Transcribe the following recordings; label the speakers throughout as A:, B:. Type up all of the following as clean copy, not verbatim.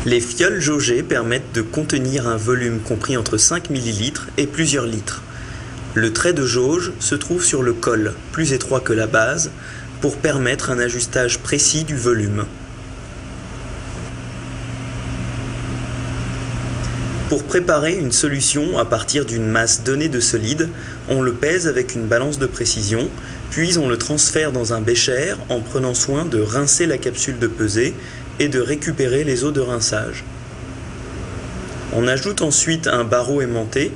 A: Les fioles jaugées permettent de contenir un volume compris entre 5 ml et plusieurs litres. Le trait de jauge se trouve sur le col, plus étroit que la base, pour permettre un ajustage précis du volume. Pour préparer une solution à partir d'une masse donnée de solide, on le pèse avec une balance de précision, puis on le transfère dans un bécher en prenant soin de rincer la capsule de pesée et de récupérer les eaux de rinçage. On ajoute ensuite un barreau aimanté,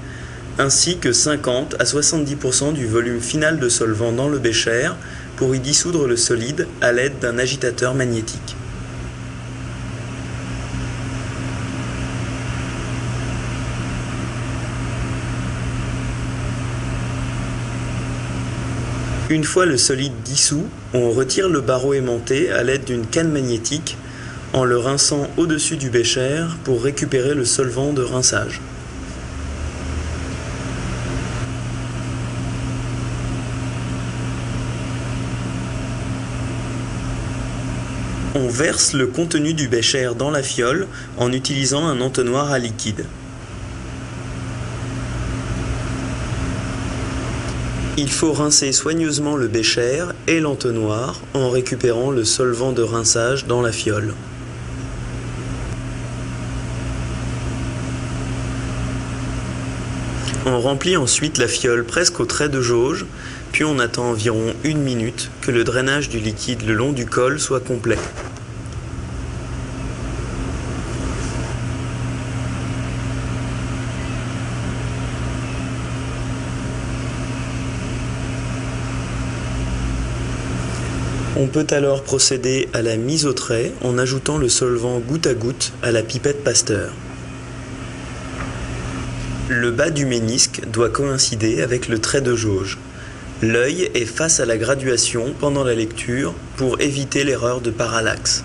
A: ainsi que 50 à 70% du volume final de solvant dans le bécher pour y dissoudre le solide à l'aide d'un agitateur magnétique. Une fois le solide dissous, on retire le barreau aimanté à l'aide d'une canne magnétique en le rinçant au-dessus du bécher pour récupérer le solvant de rinçage. On verse le contenu du bécher dans la fiole en utilisant un entonnoir à liquide. Il faut rincer soigneusement le bécher et l'entonnoir en récupérant le solvant de rinçage dans la fiole. On remplit ensuite la fiole presque au trait de jauge, puis on attend environ 1 minute que le drainage du liquide le long du col soit complet. On peut alors procéder à la mise au trait en ajoutant le solvant goutte à goutte à la pipette Pasteur. Le bas du ménisque doit coïncider avec le trait de jauge. L'œil est face à la graduation pendant la lecture pour éviter l'erreur de parallaxe.